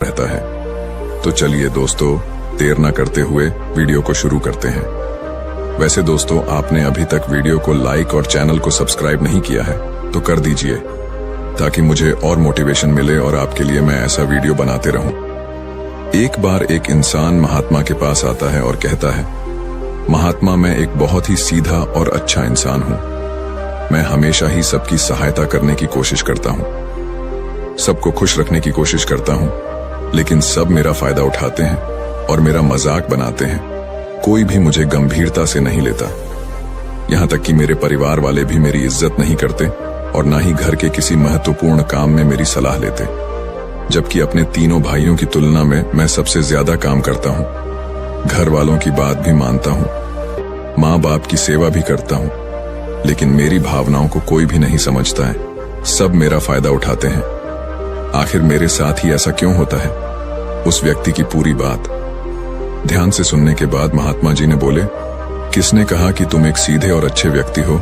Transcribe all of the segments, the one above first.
रहता है। तो चलिए दोस्तों, देर ना करते हुए वीडियो को शुरू करते हैं। वैसे दोस्तों, आपने अभी तक वीडियो को लाइक और चैनल को सब्सक्राइब नहीं किया है तो कर दीजिए, ताकि मुझे और मोटिवेशन मिले और आपके लिए मैं ऐसा वीडियो बनाते रहूं। एक बार एक इंसान महात्मा के पास आता है और कहता है, महात्मा, मैं एक बहुत ही सीधा और अच्छा इंसान हूं। मैं हमेशा ही सबकी सहायता करने की कोशिश करता हूं, सबको खुश रखने की कोशिश करता हूं, लेकिन सब मेरा फायदा उठाते हैं और मेरा मजाक बनाते हैं। कोई भी मुझे गंभीरता से नहीं लेता। यहां तक कि मेरे परिवार वाले भी मेरी इज्जत नहीं करते और ना ही घर के किसी महत्वपूर्ण काम में मेरी सलाह लेते, जबकि अपने तीनों भाइयों की तुलना में मैं सबसे ज्यादा काम करता हूं। घर वालों की बात भी मानता हूं, माँ बाप की सेवा भी करता हूं, लेकिन मेरी भावनाओं को कोई भी नहीं समझता है। सब मेरा फायदा उठाते हैं। आखिर मेरे साथ ही ऐसा क्यों होता है? उस व्यक्ति की पूरी बात ध्यान से सुनने के बाद महात्मा जी ने बोले, किसने कहा कि तुम एक सीधे और अच्छे व्यक्ति हो?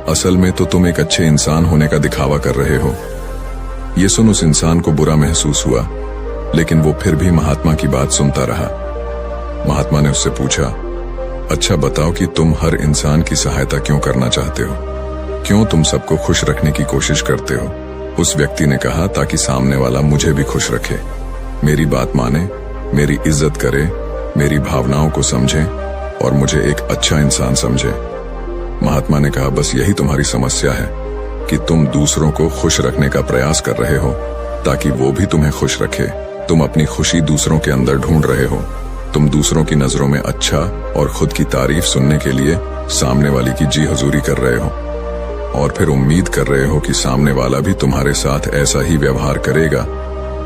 असल में तो तुम एक अच्छे इंसान होने का दिखावा कर रहे हो। ये सुन उस इंसान को बुरा महसूस हुआ, लेकिन वो फिर भी महात्मा की बात सुनता रहा। महात्मा ने उससे पूछा, अच्छा बताओ कि तुम हर इंसान की सहायता क्यों करना चाहते हो? क्यों तुम सबको खुश रखने की कोशिश करते हो? उस व्यक्ति ने कहा, ताकि सामने वाला मुझे भी खुश रखे, मेरी बात माने, मेरी इज्जत करे, मेरी भावनाओं को समझे और मुझे एक अच्छा इंसान समझे। महात्मा ने कहा, बस यही तुम्हारी समस्या है कि तुम दूसरों को खुश रखने का प्रयास कर रहे हो ताकि वो भी तुम्हें खुश रखे। तुम अपनी खुशी दूसरों के अंदर ढूंढ रहे हो। तुम दूसरों की नजरों में अच्छा और खुद की तारीफ सुनने के लिए सामने वाले की जी हजूरी कर रहे हो और फिर उम्मीद कर रहे हो कि सामने वाला भी तुम्हारे साथ ऐसा ही व्यवहार करेगा।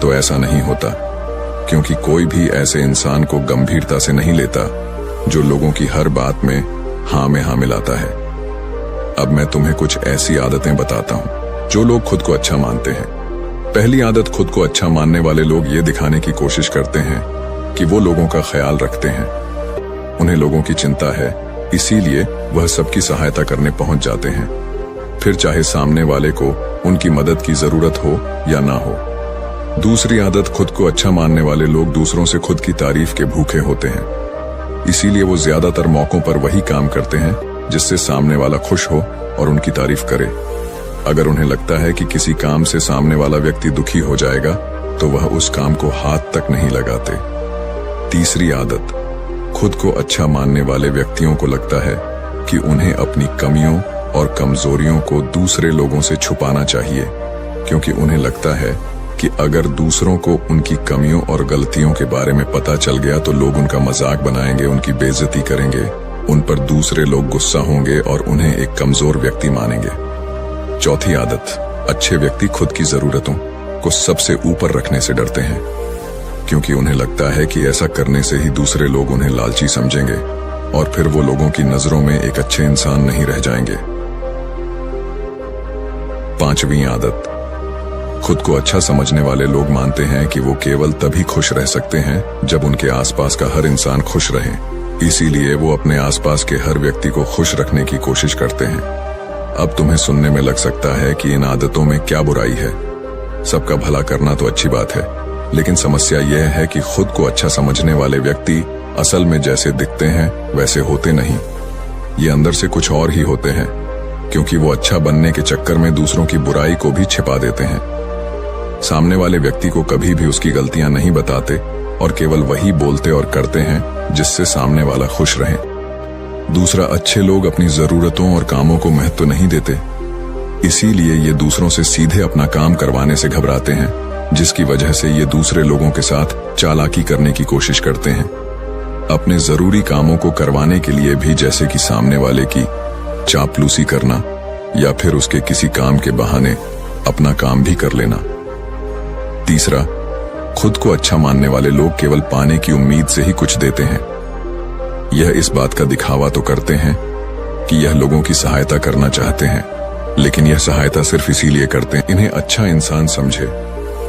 तो ऐसा नहीं होता, क्योंकि कोई भी ऐसे इंसान को गंभीरता से नहीं लेता जो लोगों की हर बात में हाँ में हाँ मिलाता है। अब मैं तुम्हें कुछ ऐसी आदतें बताता हूं जो लोग खुद को अच्छा मानते हैं। पहली आदत, खुद को अच्छा मानने वाले लोग ये दिखाने की कोशिश करते हैं कि वो लोगों का ख्याल रखते हैं। उन्हें लोगों की चिंता है, इसीलिए वह सबकी सहायता करने पहुंच जाते हैं, फिर चाहे सामने वाले को उनकी मदद की जरूरत हो या ना हो। दूसरी आदत, खुद को अच्छा मानने वाले लोग दूसरों से खुद की तारीफ के भूखे होते हैं। इसीलिए वो ज्यादातर मौकों पर वही काम करते हैं जिससे सामने वाला खुश हो और उनकी तारीफ करे। अगर उन्हें लगता है कि किसी काम से सामने वाला व्यक्ति दुखी हो जाएगा तो वह उस काम को हाथ तक नहीं लगाते। तीसरी आदत, खुद को अच्छा मानने वाले व्यक्तियों को लगता है कि उन्हें अपनी कमियों और कमजोरियों को दूसरे लोगों से छुपाना चाहिए, क्योंकि उन्हें लगता है कि अगर दूसरों को उनकी कमियों और गलतियों के बारे में पता चल गया तो लोग उनका मजाक बनाएंगे, उनकी बेइज्जती करेंगे, उन पर दूसरे लोग गुस्सा होंगे और उन्हें एक कमजोर व्यक्ति मानेंगे। चौथी आदत, अच्छे व्यक्ति खुद की जरूरतों को सबसे ऊपर रखने से डरते हैं, क्योंकि उन्हें लगता है कि ऐसा करने से ही दूसरे लोग उन्हें लालची समझेंगे और फिर वो लोगों की नजरों में एक अच्छे इंसान नहीं रह जाएंगे। पांचवी आदत, खुद को अच्छा समझने वाले लोग मानते हैं कि वो केवल तभी खुश रह सकते हैं जब उनके आसपास का हर इंसान खुश रहे। इसीलिए वो अपने आसपास के हर व्यक्ति को खुश रखने की कोशिश करते हैं। अब तुम्हें सुनने में लग सकता है कि इन आदतों में क्या बुराई है। सबका भला करना तो अच्छी बात है, लेकिन समस्या यह है कि खुद को अच्छा समझने वाले व्यक्ति असल में जैसे दिखते हैं वैसे होते नहीं। ये अंदर से कुछ और ही होते हैं, क्योंकि वो अच्छा बनने के चक्कर में दूसरों की बुराई को भी छिपा देते हैं। सामने वाले व्यक्ति को कभी भी उसकी गलतियां नहीं बताते और केवल वही बोलते और करते हैं जिससे सामने वाला खुश रहे। दूसरा, अच्छे लोग अपनी जरूरतों और कामों को महत्व नहीं देते, इसीलिए ये दूसरों से सीधे अपना काम करवाने से घबराते हैं, जिसकी वजह से ये दूसरे लोगों के साथ चालाकी करने की कोशिश करते हैं, अपने जरूरी कामों को करवाने के लिए भी, जैसे कि सामने वाले की चापलूसी करना या फिर उसके किसी काम के बहाने अपना काम भी कर लेना। तीसरा, खुद को अच्छा मानने वाले लोग केवल पाने की उम्मीद से ही कुछ देते हैं। यह इस बात का दिखावा तो करते हैं कि यह लोगों की सहायता करना चाहते हैं, लेकिन यह सहायता सिर्फ इसीलिए करते हैं इन्हें अच्छा इंसान समझे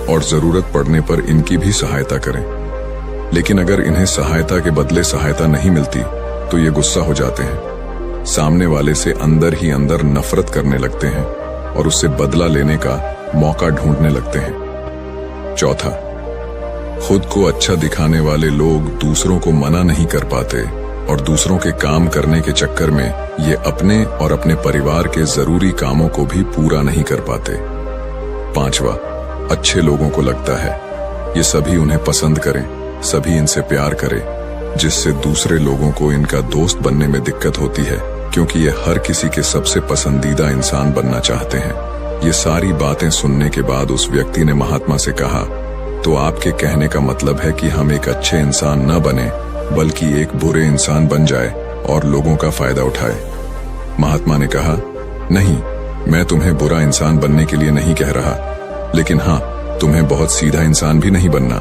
और जरूरत पड़ने पर इनकी भी सहायता करें। लेकिन अगर इन्हें सहायता के बदले सहायता नहीं मिलती तो ये गुस्सा हो जाते हैं, सामने वाले से अंदर ही अंदर नफरत करने लगते हैं और उससे बदला लेने का मौका ढूंढने लगते हैं। चौथा, खुद को अच्छा दिखाने वाले लोग दूसरों को मना नहीं कर पाते और दूसरों के काम करने के चक्कर में ये अपने और अपने परिवार के जरूरी कामों को भी पूरा नहीं कर पाते। 5वां, अच्छे लोगों को लगता है ये सभी उन्हें पसंद करें, सभी इनसे प्यार करें, जिससे दूसरे लोगों को इनका दोस्त बनने में दिक्कत होती है, क्योंकि ये हर किसी के सबसे पसंदीदा इंसान बनना चाहते हैं। ये सारी बातें सुनने के बाद उस व्यक्ति ने महात्मा से कहा, तो आपके कहने का मतलब है कि हम एक अच्छे इंसान न बने बल्कि एक बुरे इंसान बन जाए और लोगों का फायदा उठाए। महात्मा ने कहा, नहीं, मैं तुम्हें बुरा इंसान बनने के लिए नहीं कह रहा, लेकिन हाँ, तुम्हें बहुत सीधा इंसान भी नहीं बनना।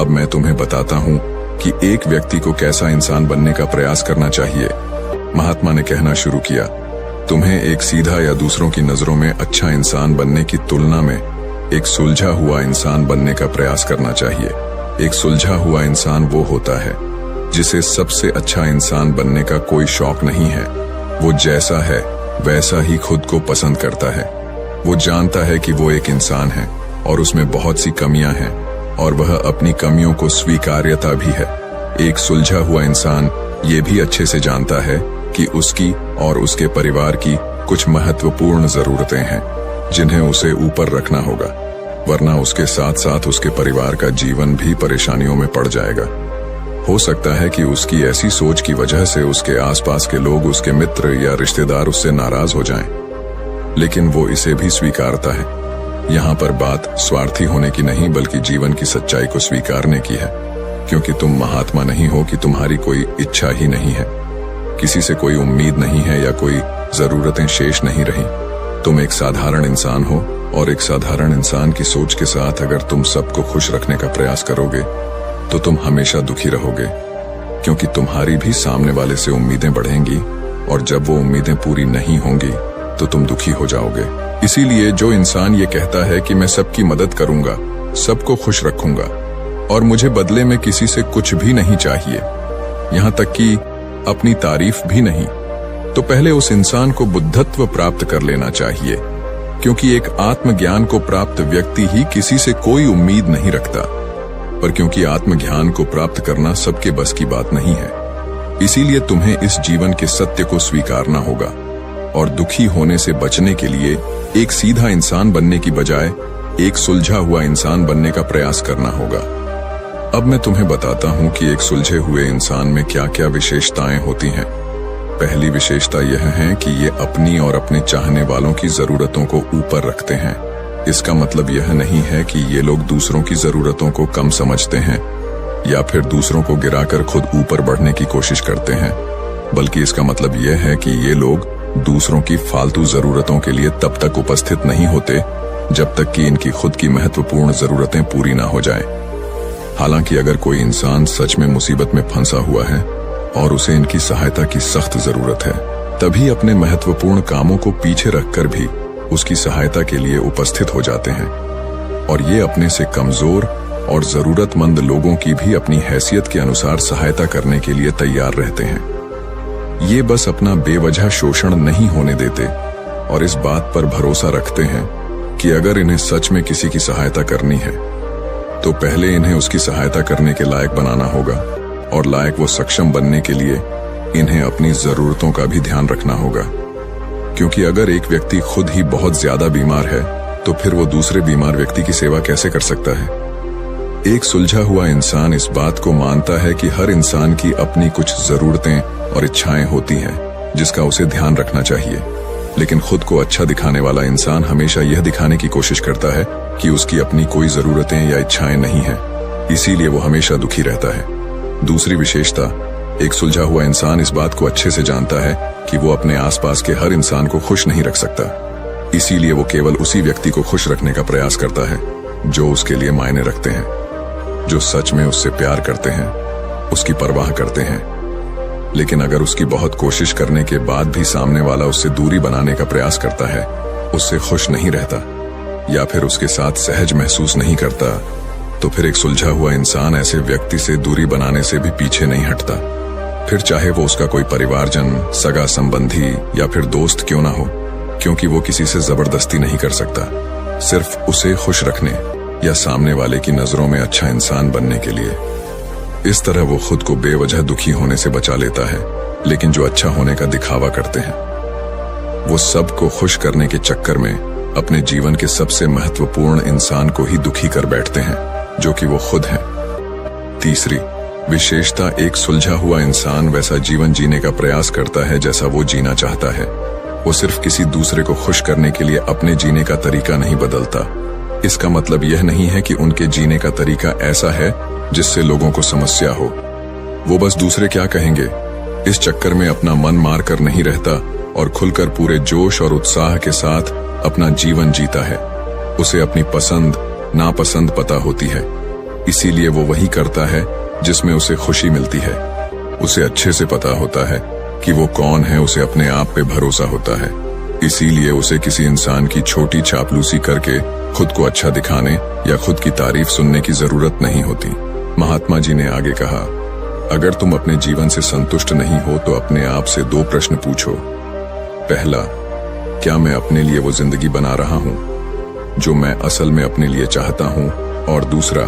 अब मैं तुम्हें बताता हूँ कि एक व्यक्ति को कैसा इंसान बनने का प्रयास करना चाहिए। महात्मा ने कहना शुरू किया, तुम्हें एक सीधा या दूसरों की नजरों में अच्छा इंसान बनने की तुलना में एक सुलझा हुआ इंसान बनने का प्रयास करना चाहिए। एक सुलझा हुआ इंसान वो होता है जिसे सबसे अच्छा इंसान बनने का कोई शौक नहीं है। वो जैसा है वैसा ही खुद को पसंद करता है। वो जानता है कि वो एक इंसान है और उसमें बहुत सी कमियां हैं और वह अपनी कमियों को स्वीकार्यता भी है। एक सुलझा हुआ इंसान ये भी अच्छे से जानता है कि उसकी और उसके परिवार की कुछ महत्वपूर्ण जरूरतें हैं जिन्हें उसे ऊपर रखना होगा, वरना उसके साथ साथ उसके परिवार का जीवन भी परेशानियों में पड़ जाएगा। हो सकता है कि उसकी ऐसी सोच की वजह से उसके आसपास के लोग, उसके मित्र या रिश्तेदार उससे नाराज हो जाएं, लेकिन वो इसे भी स्वीकारता है। यहाँ पर बात स्वार्थी होने की नहीं बल्कि जीवन की सच्चाई को स्वीकारने की है, क्योंकि तुम महात्मा नहीं हो कि तुम्हारी कोई इच्छा ही नहीं है, किसी से कोई उम्मीद नहीं है या कोई जरूरतें शेष नहीं रही। तुम एक साधारण इंसान हो और एक साधारण इंसान की सोच के साथ अगर तुम सबको खुश रखने का प्रयास करोगे तो तुम हमेशा दुखी रहोगे, क्योंकि तुम्हारी भी सामने वाले से उम्मीदें बढ़ेंगी और जब वो उम्मीदें पूरी नहीं होंगी तो तुम दुखी हो जाओगे। इसीलिए जो इंसान ये कहता है कि मैं सबकी मदद करूंगा, सबको खुश रखूंगा और मुझे बदले में किसी से कुछ भी नहीं चाहिए, यहाँ तक कि अपनी तारीफ भी नहीं, तो पहले उस इंसान को बुद्धत्व प्राप्त कर लेना चाहिए, क्योंकि एक आत्मज्ञान को प्राप्त व्यक्ति ही किसी से कोई उम्मीद नहीं रखता। पर क्योंकि आत्मज्ञान को प्राप्त करना सबके बस की बात नहीं है, इसीलिए तुम्हें इस जीवन के सत्य को स्वीकारना होगा और दुखी होने से बचने के लिए एक सीधा इंसान बनने की बजाय एक सुलझा हुआ इंसान बनने का प्रयास करना होगा। अब मैं तुम्हें बताता हूं कि एक सुलझे हुए इंसान में क्या क्या विशेषताएं होती हैं। पहली विशेषता यह है कि ये अपनी और अपने चाहने वालों की जरूरतों को ऊपर रखते हैं। इसका मतलब यह नहीं है कि ये लोग दूसरों की जरूरतों को कम समझते हैं या फिर दूसरों को गिराकर खुद ऊपर बढ़ने की कोशिश करते हैं, बल्कि इसका मतलब यह है कि ये लोग दूसरों की फालतू जरूरतों के लिए तब तक उपस्थित नहीं होते जब तक कि इनकी खुद की महत्वपूर्ण जरूरतें पूरी ना हो जाएं। हालांकि अगर कोई इंसान सच में मुसीबत में फंसा हुआ है और उसे इनकी सहायता की सख्त जरूरत है, तभी अपने महत्वपूर्ण कामों को पीछे रखकर भी उसकी सहायता के लिए उपस्थित हो जाते हैं और ये अपने से कमजोर और जरूरतमंद लोगों की भी अपनी हैसियत के अनुसार सहायता करने के लिए तैयार रहते हैं। ये बस अपना बेवजह शोषण नहीं होने देते और इस बात पर भरोसा रखते हैं कि अगर इन्हें सच में किसी की सहायता करनी है तो पहले इन्हें उसकी सहायता करने के लायक बनाना होगा और लायक वो सक्षम बनने के लिए इन्हें अपनी जरूरतों का भी ध्यान रखना होगा, क्योंकि अगर एक व्यक्ति खुद ही बहुत ज्यादा बीमार है तो फिर वो दूसरे बीमार व्यक्ति की सेवा कैसे कर सकता है। एक सुलझा हुआ इंसान इस बात को मानता है कि हर इंसान की अपनी कुछ जरूरतें और इच्छाएं होती हैं जिसका उसे ध्यान रखना चाहिए, लेकिन खुद को अच्छा दिखाने वाला इंसान हमेशा यह दिखाने की कोशिश करता है कि उसकी अपनी कोई जरूरतें या इच्छाएं नहीं है, इसीलिए वो हमेशा दुखी रहता है। दूसरी विशेषता, एक सुलझा हुआ इंसान इस बात को अच्छे से जानता है कि वो अपने आसपास के हर इंसान को खुश नहीं रख सकता, इसीलिए वो केवल उसी व्यक्ति को खुश रखने का प्रयास करता है जो उसके लिए मायने रखते हैं, जो सच में उससे प्यार करते हैं, उसकी परवाह करते हैं। लेकिन अगर उसकी बहुत कोशिश करने के बाद भी सामने वाला उससे दूरी बनाने का प्रयास करता है, उससे खुश नहीं रहता या फिर उसके साथ सहज महसूस नहीं करता, तो फिर एक सुलझा हुआ इंसान ऐसे व्यक्ति से दूरी बनाने से भी पीछे नहीं हटता, फिर चाहे वो उसका कोई परिवारजन, सगा संबंधी या फिर दोस्त क्यों ना हो, क्योंकि वो किसी से जबरदस्ती नहीं कर सकता। सिर्फ उसे खुश रखने या सामने वाले की नजरों में अच्छा इंसान बनने के लिए। इस तरह वो खुद को बेवजह दुखी होने से बचा लेता है, लेकिन जो अच्छा होने का दिखावा करते हैं वो सबको खुश करने के चक्कर में अपने जीवन के सबसे महत्वपूर्ण इंसान को ही दुखी कर बैठते हैं, जो कि वो खुद हैं। तीसरी विशेषता, एक सुलझा हुआ इंसान वैसा जीवन जीने का प्रयास करता है जैसा वो जीना चाहता है। वो सिर्फ किसी दूसरे को खुश करने के लिए अपने जीने का तरीका नहीं बदलता। इसका मतलब यह नहीं है कि उनके जीने का तरीका ऐसा है जिससे लोगों को समस्या हो। वो बस दूसरे क्या कहेंगे इस चक्कर में अपना मन मार कर नहीं रहता और खुलकर पूरे जोश और उत्साह के साथ अपना जीवन जीता है। उसे अपनी पसंद नापसंद पता होती है, इसीलिए वो वही करता है जिसमें उसे खुशी मिलती है। उसे अच्छे से पता होता है कि वो कौन है, उसे अपने आप पे भरोसा होता है, इसीलिए उसे किसी इंसान की छोटी चापलूसी करके खुद को अच्छा दिखाने या खुद की तारीफ सुनने की जरूरत नहीं होती। महात्मा जी ने आगे कहा, अगर तुम अपने जीवन से संतुष्ट नहीं हो तो अपने आप से 2 प्रश्न पूछो। पहला, क्या मैं अपने लिए वो जिंदगी बना रहा हूं जो मैं असल में अपने लिए चाहता हूं? और दूसरा,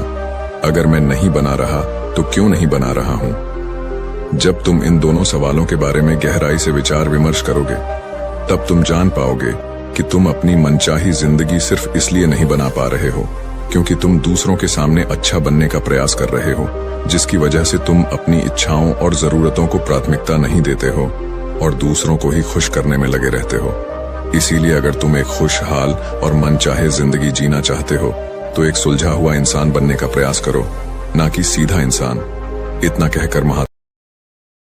अगर मैं नहीं बना रहा तो क्यों नहीं बना रहा हूं? जब तुम इन दोनों सवालों के बारे में गहराई से विचार विमर्श करोगे, तब तुम जान पाओगे कि तुम अपनी मनचाही जिंदगी सिर्फ इसलिए नहीं बना पा रहे हो क्योंकि तुम दूसरों के सामने अच्छा बनने का प्रयास कर रहे हो, जिसकी वजह से तुम अपनी इच्छाओं और जरूरतों को प्राथमिकता नहीं देते हो और दूसरों को ही खुश करने में लगे रहते हो। इसीलिए अगर तुम एक खुशहाल और मनचाहे जिंदगी जीना चाहते हो तो एक सुलझा हुआ इंसान बनने का प्रयास करो, ना कि सीधा इंसान। इतना कहकर महात्मा